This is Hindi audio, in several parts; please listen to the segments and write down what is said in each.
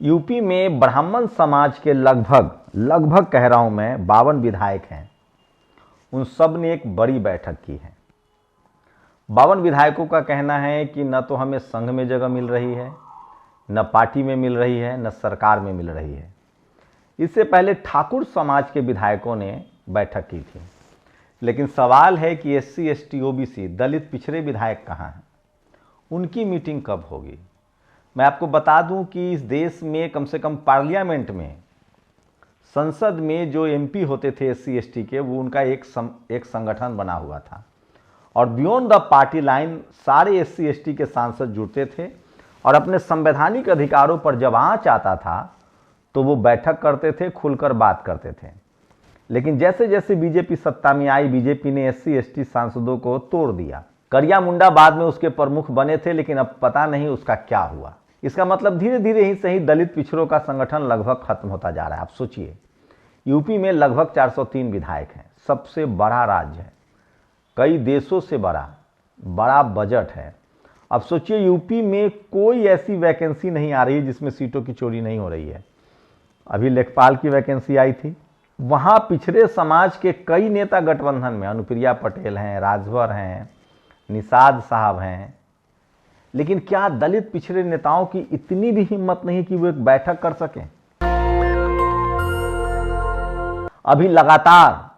यूपी में ब्राह्मण समाज के लगभग कह रहा हूं मैं 52 विधायक हैं। उन सब ने एक बड़ी बैठक की है। 52 विधायकों का कहना है कि न तो हमें संघ में जगह मिल रही है, न पार्टी में मिल रही है, न सरकार में मिल रही है। इससे पहले ठाकुर समाज के विधायकों ने बैठक की थी, लेकिन सवाल है कि एससी, एसटी, ओबीसी, दलित पिछड़े विधायक कहाँ हैं? उनकी मीटिंग कब होगी? मैं आपको बता दूं कि इस देश में कम से कम पार्लियामेंट में, संसद में जो एमपी होते थे एससी एसटी के, वो उनका एक संगठन बना हुआ था और बियॉन्ड द पार्टी लाइन सारे एससी एसटी के सांसद जुड़ते थे और अपने संवैधानिक अधिकारों पर जब आंच आता था तो वो बैठक करते थे, खुलकर बात करते थे। लेकिन जैसे जैसे बीजेपी सत्ता में आई, बीजेपी ने एससी एसटी सांसदों को तोड़ दिया। करिया मुंडा बाद में उसके प्रमुख बने थे, लेकिन अब पता नहीं उसका क्या हुआ। इसका मतलब धीरे धीरे ही सही दलित पिछड़ों का संगठन लगभग खत्म होता जा रहा है। आप सोचिए, यूपी में लगभग 403 विधायक हैं, सबसे बड़ा राज्य है, कई देशों से बड़ा बजट है। अब सोचिए, यूपी में कोई ऐसी वैकेंसी नहीं आ रही है जिसमें सीटों की चोरी नहीं हो रही है। अभी लेखपाल की वैकेंसी आई थी, वहां पिछड़े समाज के कई नेता गठबंधन में, अनुप्रिया पटेल हैं, राजभर हैं, निषाद साहब हैं। लेकिन क्या दलित पिछड़े नेताओं की इतनी भी हिम्मत नहीं कि वो एक बैठक कर सकें? अभी लगातार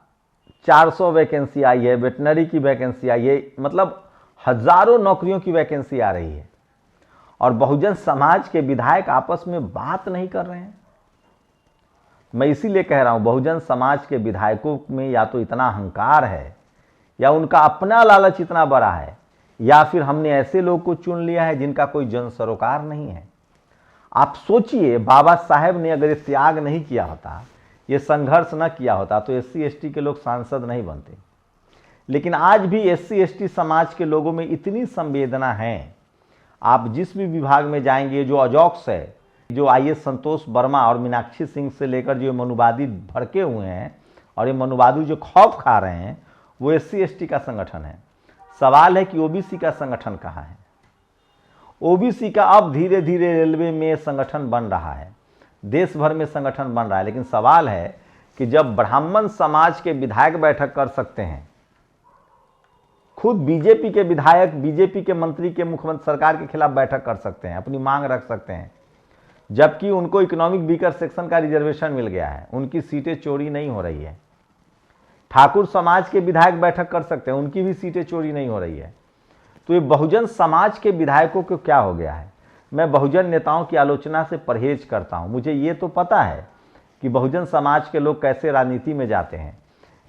400 वैकेंसी आई है, वेटनरी की वैकेंसी आई है, मतलब हजारों नौकरियों की वैकेंसी आ रही है और बहुजन समाज के विधायक आपस में बात नहीं कर रहे हैं। मैं इसीलिए कह रहा हूं, बहुजन समाज के विधायकों में या तो इतना अहंकार है, या उनका अपना लालच इतना बड़ा है, या फिर हमने ऐसे लोग को चुन लिया है जिनका कोई जन सरोकार नहीं है। आप सोचिए, बाबा साहेब ने अगर ये त्याग नहीं किया होता, ये संघर्ष न किया होता, तो एससी एसटी के लोग सांसद नहीं बनते। लेकिन आज भी एससी एसटी समाज के लोगों में इतनी संवेदना है, आप जिस भी विभाग में जाएंगे, जो अजॉक्स है, जो आईएएस संतोष वर्मा और मीनाक्षी सिंह से लेकर जो मनुवादी भड़के हुए हैं और ये मनुवादी जो खौफ खा रहे हैं, वो एससी एसटी का संगठन है। सवाल है कि ओबीसी का संगठन कहाँ है? ओबीसी का अब धीरे धीरे रेलवे में संगठन बन रहा है, देश भर में संगठन बन रहा है। लेकिन सवाल है कि जब ब्राह्मण समाज के विधायक बैठक कर सकते हैं, खुद बीजेपी के विधायक, बीजेपी के मंत्री के मुख्यमंत्री सरकार के खिलाफ बैठक कर सकते हैं, अपनी मांग रख सकते हैं, जबकि उनको इकोनॉमिक वीकर सेक्शन का रिजर्वेशन मिल गया है, उनकी सीटें चोरी नहीं हो रही है। ठाकुर समाज के विधायक बैठक कर सकते हैं, उनकी भी सीटें चोरी नहीं हो रही है। तो ये बहुजन समाज के विधायकों को क्या हो गया है? मैं बहुजन नेताओं की आलोचना से परहेज करता हूं। मुझे ये तो पता है कि बहुजन समाज के लोग कैसे राजनीति में जाते हैं,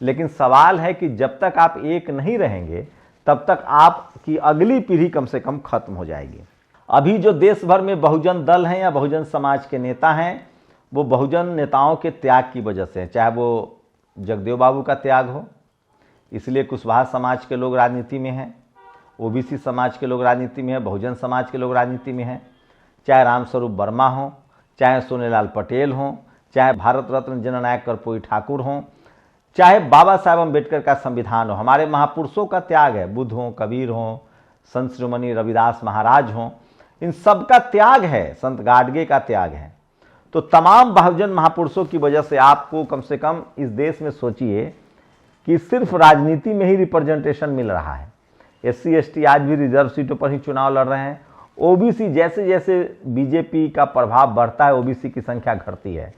लेकिन सवाल है कि जब तक आप एक नहीं रहेंगे, तब तक आपकी अगली पीढ़ी कम से कम खत्म हो जाएगी। अभी जो देश भर में बहुजन दल हैं या बहुजन समाज के नेता हैं, वो बहुजन नेताओं के त्याग की वजह से, चाहे वो जगदेव बाबू का त्याग हो, इसलिए कुशवाहा समाज के लोग राजनीति में हैं, ओबीसी समाज के लोग राजनीति में हैं, बहुजन समाज के लोग राजनीति में हैं, चाहे रामस्वरूप वर्मा हो, चाहे सोनेलाल पटेल हों, चाहे भारत रत्न जननायक कर्पूरी ठाकुर हों, चाहे बाबा साहेब अम्बेडकर का संविधान हो, हमारे महापुरुषों का त्याग है, बुद्ध हों, कबीर हों, संत शिरोमणि रविदास महाराज हों, इन सब का त्याग है, संत गाडगे का त्याग है। तो तमाम बहुजन महापुरुषों की वजह से आपको कम से कम इस देश में सोचिए कि सिर्फ राजनीति में ही रिप्रेजेंटेशन मिल रहा है। एससी एसटी आज भी रिजर्व सीटों पर ही चुनाव लड़ रहे हैं। ओबीसी, जैसे जैसे बीजेपी का प्रभाव बढ़ता है, ओबीसी की संख्या घटती है।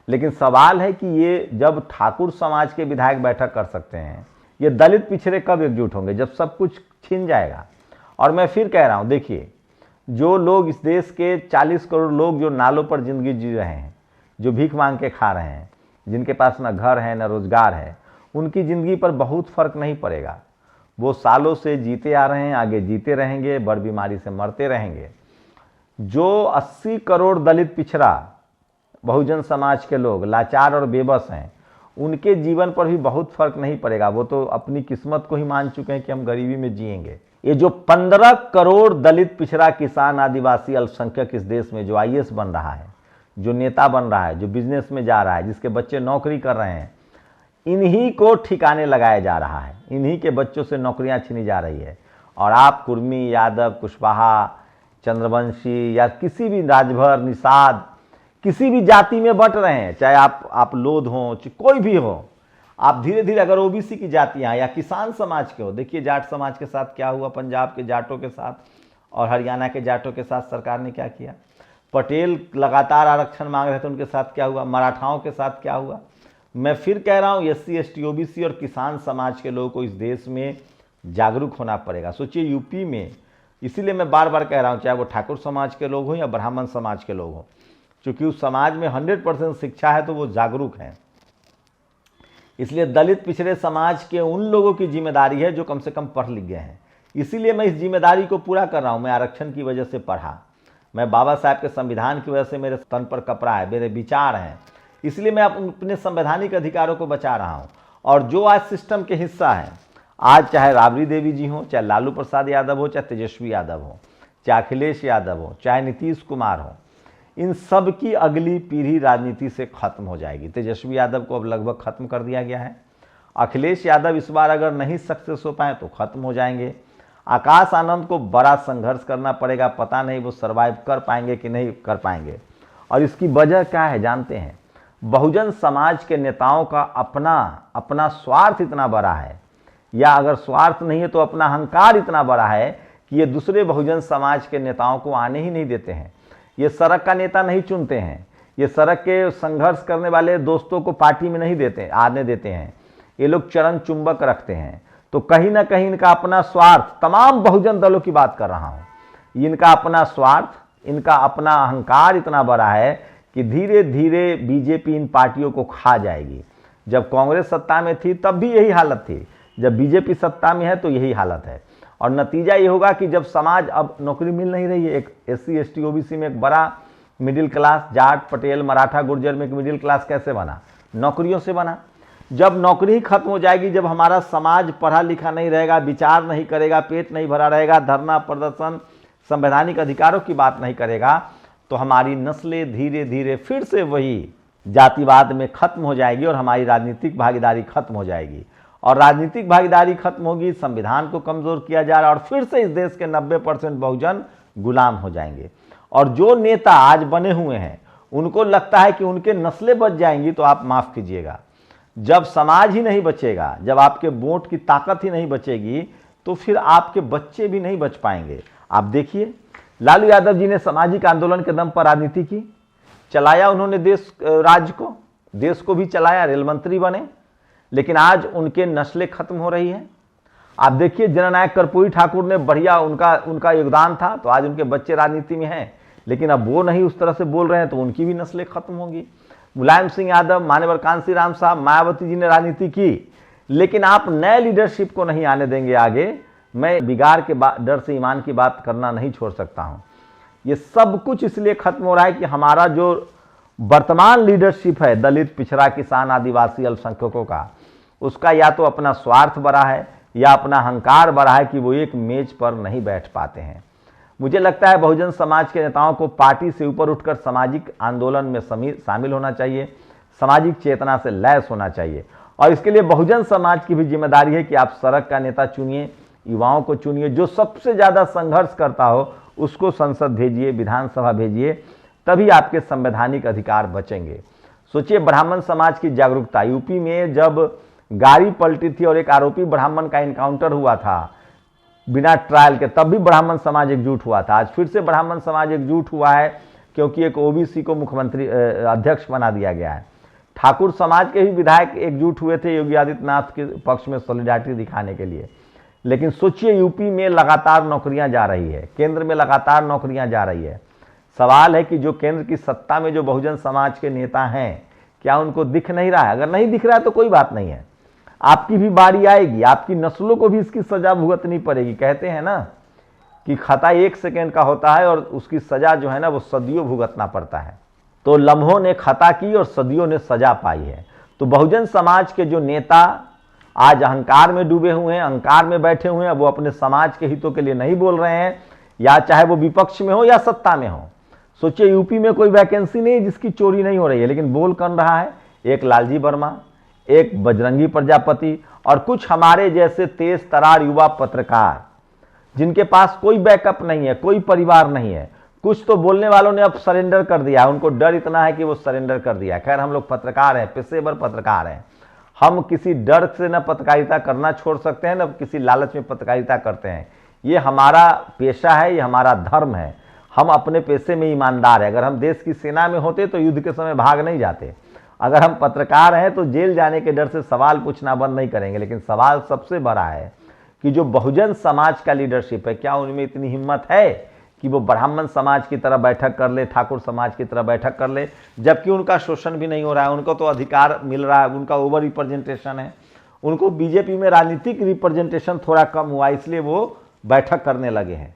लेकिन सवाल है कि ये जब ठाकुर समाज के विधायक बैठक कर सकते हैं, ये दलित पिछड़े कब एकजुट होंगे? जब सब कुछ छिन जाएगा। और मैं फिर कह रहा हूं, देखिए, जो लोग इस देश के 40 करोड़ लोग जो नालों पर जिंदगी जी रहे हैं, जो भीख मांग के खा रहे हैं, जिनके पास न घर है न रोजगार है, उनकी जिंदगी पर बहुत फर्क नहीं पड़ेगा। वो सालों से जीते आ रहे हैं, आगे जीते रहेंगे, बड़ बीमारी से मरते रहेंगे। जो 80 करोड़ दलित पिछड़ा बहुजन समाज के लोग लाचार और बेबस हैं, उनके जीवन पर भी बहुत फर्क नहीं पड़ेगा। वो तो अपनी किस्मत को ही मान चुके हैं कि हम गरीबी में जिएंगे। ये जो 15 करोड़ दलित पिछड़ा किसान आदिवासी अल्पसंख्यक इस देश में जो आईएएस बन रहा है, जो नेता बन रहा है, जो बिजनेस में जा रहा है, जिसके बच्चे नौकरी कर रहे हैं, इन्हीं को ठिकाने लगाया जा रहा है, इन्हीं के बच्चों से नौकरियां छीनी जा रही है। और आप कुर्मी, यादव, कुशवाहा, चंद्रवंशी या किसी भी राजभर, निषाद किसी भी जाति में बंट रहे हैं, चाहे आप लोध हो, कोई भी हो, आप धीरे धीरे अगर ओबीसी की जातियां या किसान समाज के हो, देखिए जाट समाज के साथ क्या हुआ, पंजाब के जाटों के साथ और हरियाणा के जाटों के साथ सरकार ने क्या किया। पटेल लगातार आरक्षण मांग रहे थे, उनके साथ क्या हुआ, मराठाओं के साथ क्या हुआ। मैं फिर कह रहा हूँ एससी एसटी ओबीसी और किसान समाज के लोगों को इस देश में जागरूक होना पड़ेगा। सोचिए यूपी में, इसीलिए मैं बार बार कह रहा हूँ, चाहे वो ठाकुर समाज के लोग हों या ब्राह्मण समाज के लोग हों, क्योंकि उस समाज में 100% शिक्षा है तो वो जागरूक हैं। इसलिए दलित पिछड़े समाज के उन लोगों की जिम्मेदारी है जो कम से कम पढ़ लिख गए हैं। इसीलिए मैं इस जिम्मेदारी को पूरा कर रहा हूँ। मैं आरक्षण की वजह से पढ़ा, मैं बाबा साहब के संविधान की वजह से मेरे तन पर कपड़ा है, मेरे विचार हैं, इसलिए मैं अपने संवैधानिक अधिकारों को बचा रहा हूँ। और जो आज सिस्टम के हिस्सा है, आज चाहे राबड़ी देवी जी हो, चाहे लालू प्रसाद यादव हो, चाहे तेजस्वी यादव हो, चाहे अखिलेश यादव हो, चाहे नीतीश कुमार हो, इन सब की अगली पीढ़ी राजनीति से खत्म हो जाएगी। तेजस्वी यादव को अब लगभग खत्म कर दिया गया है। अखिलेश यादव इस बार अगर नहीं सक्सेस हो पाए तो खत्म हो जाएंगे। आकाश आनंद को बड़ा संघर्ष करना पड़ेगा, पता नहीं वो सर्वाइव कर पाएंगे कि नहीं कर पाएंगे। और इसकी वजह क्या है जानते हैं, बहुजन समाज के नेताओं का अपना स्वार्थ इतना बड़ा है, या अगर स्वार्थ नहीं है तो अपना अहंकार इतना बड़ा है कि ये दूसरे बहुजन समाज के नेताओं को आने ही नहीं देते हैं। ये सड़क का नेता नहीं चुनते हैं, ये सड़क के संघर्ष करने वाले दोस्तों को पार्टी में नहीं आने देते हैं। ये लोग चरण चुंबक रखते हैं। तो कहीं ना कहीं इनका अपना स्वार्थ, तमाम बहुजन दलों की बात कर रहा हूं, इनका अपना स्वार्थ, इनका अपना अहंकार इतना बड़ा है कि धीरे धीरे बीजेपी इन पार्टियों को खा जाएगी। जब कांग्रेस सत्ता में थी तब भी यही हालत थी, जब बीजेपी सत्ता में है तो यही हालत है। और नतीजा ये होगा कि जब समाज, अब नौकरी मिल नहीं रही है, एक एससी एसटी ओबीसी में एक बड़ा मिडिल क्लास, जाट पटेल मराठा गुर्जर में एक मिडिल क्लास कैसे बना, नौकरियों से बना। जब नौकरी ही खत्म हो जाएगी, जब हमारा समाज पढ़ा लिखा नहीं रहेगा, विचार नहीं करेगा, पेट नहीं भरा रहेगा, धरना प्रदर्शन संवैधानिक अधिकारों की बात नहीं करेगा, तो हमारी नस्लें धीरे धीरे फिर से वही जातिवाद में खत्म हो जाएगी और हमारी राजनीतिक भागीदारी खत्म हो जाएगी। और राजनीतिक भागीदारी खत्म होगी, संविधान को कमजोर किया जा रहा है और फिर से इस देश के 90% बहुजन गुलाम हो जाएंगे। और जो नेता आज बने हुए हैं उनको लगता है कि उनके नस्लें बच जाएंगी, तो आप माफ कीजिएगा, जब समाज ही नहीं बचेगा, जब आपके वोट की ताकत ही नहीं बचेगी, तो फिर आपके बच्चे भी नहीं बच पाएंगे। आप देखिए, लालू यादव जी ने सामाजिक आंदोलन के दम पर राजनीति की, चलाया उन्होंने देश राज्य को, देश को भी चलाया, रेल मंत्री बने, लेकिन आज उनके नस्लें खत्म हो रही है। आप देखिए, जननायक कर्पूरी ठाकुर ने बढ़िया, उनका योगदान था, तो आज उनके बच्चे राजनीति में हैं, लेकिन अब वो नहीं उस तरह से बोल रहे हैं तो उनकी भी नस्लें खत्म होंगी। मुलायम सिंह यादव, मान्यवर कांसी राम साहब, मायावती जी ने राजनीति की, लेकिन आप नए लीडरशिप को नहीं आने देंगे आगे। मैं बिगाड़ के डर से ईमान की बात करना नहीं छोड़ सकता हूं। ये सब कुछ इसलिए खत्म हो रहा है कि हमारा जो वर्तमान लीडरशिप है, दलित पिछड़ा किसान आदिवासी अल्पसंख्यकों का, उसका या तो अपना स्वार्थ बड़ा है या अपना अहंकार बड़ा है कि वो एक मेज पर नहीं बैठ पाते हैं। मुझे लगता है बहुजन समाज के नेताओं को पार्टी से ऊपर उठकर सामाजिक आंदोलन में शामिल होना चाहिए, सामाजिक चेतना से लैस होना चाहिए। और इसके लिए बहुजन समाज की भी जिम्मेदारी है कि आप सड़क का नेता चुनिए, युवाओं को चुनिए, जो सबसे ज्यादा संघर्ष करता हो उसको संसद भेजिए, विधानसभा भेजिए, तभी आपके संवैधानिक अधिकार बचेंगे। सोचिए, ब्राह्मण समाज की जागरूकता, यूपी में जब गाड़ी पलटी थी और एक आरोपी ब्राह्मण का इनकाउंटर हुआ था बिना ट्रायल के, तब भी ब्राह्मण समाज एकजुट हुआ था। आज फिर से ब्राह्मण समाज एकजुट हुआ है क्योंकि एक ओबीसी को मुख्यमंत्री अध्यक्ष बना दिया गया है। ठाकुर समाज के भी विधायक एकजुट हुए थे योगी आदित्यनाथ के पक्ष में सॉलिडारिटी दिखाने के लिए। लेकिन सोचिए, यूपी में लगातार नौकरियां जा रही है, केंद्र में लगातार नौकरियां जा रही है। सवाल है कि जो केंद्र की सत्ता में जो बहुजन समाज के नेता हैं, क्या उनको दिख नहीं रहा है? अगर नहीं दिख रहा है तो कोई बात नहीं है, आपकी भी बारी आएगी, आपकी नस्लों को भी इसकी सजा भुगतनी पड़ेगी। कहते हैं ना कि खता 1 सेकेंड का होता है और उसकी सजा जो है ना वो सदियों भुगतना पड़ता है। तो लम्हों ने खता की और सदियों ने सजा पाई है। तो बहुजन समाज के जो नेता आज अहंकार में डूबे हुए हैं, अहंकार में बैठे हुए हैं, वो अपने समाज के हितों के लिए नहीं बोल रहे हैं, या चाहे वो विपक्ष में हो या सत्ता में हो। सोचिए, यूपी में कोई वैकेंसी नहीं जिसकी चोरी नहीं हो रही है, लेकिन बोल कौन रहा है? एक लालजी वर्मा, एक बजरंगी प्रजापति और कुछ हमारे जैसे तेज तरार युवा पत्रकार, जिनके पास कोई बैकअप नहीं है, कोई परिवार नहीं है, कुछ तो बोलने वालों ने अब सरेंडर कर दिया, उनको डर इतना है कि वो सरेंडर कर दिया। खैर हम लोग पत्रकार हैं, पेशेवर पत्रकार हैं, हम किसी डर से न पत्रकारिता करना छोड़ सकते हैं, न किसी लालच में पत्रकारिता करते हैं। ये हमारा पेशा है, ये हमारा धर्म है, हम अपने पेशे में ईमानदार हैं। अगर हम देश की सेना में होते तो युद्ध के समय भाग नहीं जाते। अगर हम पत्रकार हैं तो जेल जाने के डर से सवाल पूछना बंद नहीं करेंगे। लेकिन सवाल सबसे बड़ा है कि जो बहुजन समाज का लीडरशिप है, क्या उनमें इतनी हिम्मत है कि वो ब्राह्मण समाज की तरह बैठक कर ले, ठाकुर समाज की तरह बैठक कर ले, जबकि उनका शोषण भी नहीं हो रहा है, उनको तो अधिकार मिल रहा है, उनका ओवर रिप्रेजेंटेशन है। उनको बीजेपी में राजनीतिक रिप्रेजेंटेशन थोड़ा कम हुआ, इसलिए वो बैठक करने लगे हैं।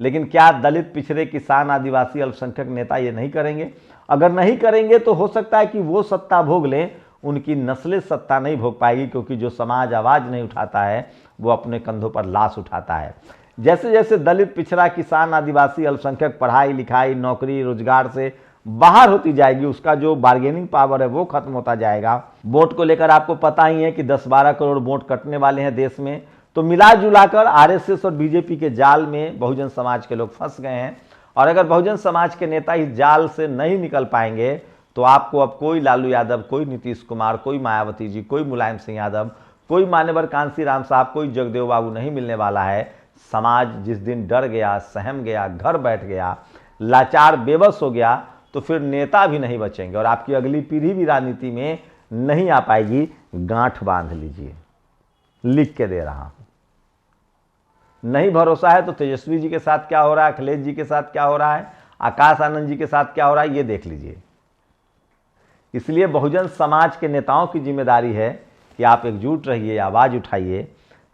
लेकिन क्या दलित, पिछड़े, किसान, आदिवासी, अल्पसंख्यक नेता ये नहीं करेंगे? अगर नहीं करेंगे तो हो सकता है कि वो सत्ता भोग लें, उनकी नस्लें सत्ता नहीं भोग पाएगी, क्योंकि जो समाज आवाज़ नहीं उठाता है वो अपने कंधों पर लाश उठाता है। जैसे जैसे दलित, पिछड़ा, किसान, आदिवासी, अल्पसंख्यक पढ़ाई लिखाई, नौकरी, रोजगार से बाहर होती जाएगी, उसका जो बार्गेनिंग पावर है वो खत्म होता जाएगा। वोट को लेकर आपको पता ही है कि 10-12 करोड़ वोट कटने वाले हैं देश में। तो मिला जुलाकर आरएसएस और बीजेपी के जाल में बहुजन समाज के लोग फंस गए हैं। और अगर बहुजन समाज के नेता इस जाल से नहीं निकल पाएंगे तो आपको अब कोई लालू यादव, कोई नीतीश कुमार, कोई मायावती जी, कोई मुलायम सिंह यादव, कोई मान्यवर कांसी राम साहब, कोई जगदेव बाबू नहीं मिलने वाला है। समाज जिस दिन डर गया, सहम गया, घर बैठ गया, लाचार बेबस हो गया, तो फिर नेता भी नहीं बचेंगे और आपकी अगली पीढ़ी भी राजनीति में नहीं आ पाएगी। गांठ बांध लीजिए, लिख के दे रहा हूं। नहीं भरोसा है तो तेजस्वी जी के साथ क्या हो रहा है, अखिलेश जी के साथ क्या हो रहा है, आकाश आनंद जी के साथ क्या हो रहा है, ये देख लीजिए। इसलिए बहुजन समाज के नेताओं की जिम्मेदारी है कि आप एकजुट रहिए, आवाज उठाइए।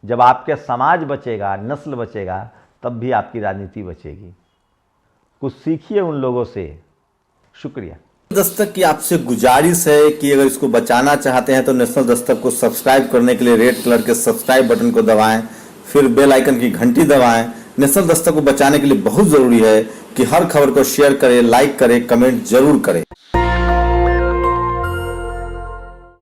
जब आपके समाज बचेगा, नस्ल बचेगा, तब भी आपकी राजनीति बचेगी। कुछ सीखिए उन लोगों से। शुक्रिया। दस्तक की आपसे गुजारिश है कि अगर इसको बचाना चाहते हैं तो नेशनल दस्तक को सब्सक्राइब करने के लिए रेड कलर के सब्सक्राइब बटन को दबाएं, फिर बेल आइकन की घंटी दबाएं। नेशनल दस्तक को बचाने के लिए बहुत जरूरी है कि हर खबर को शेयर करें, लाइक करें, कमेंट जरूर करें।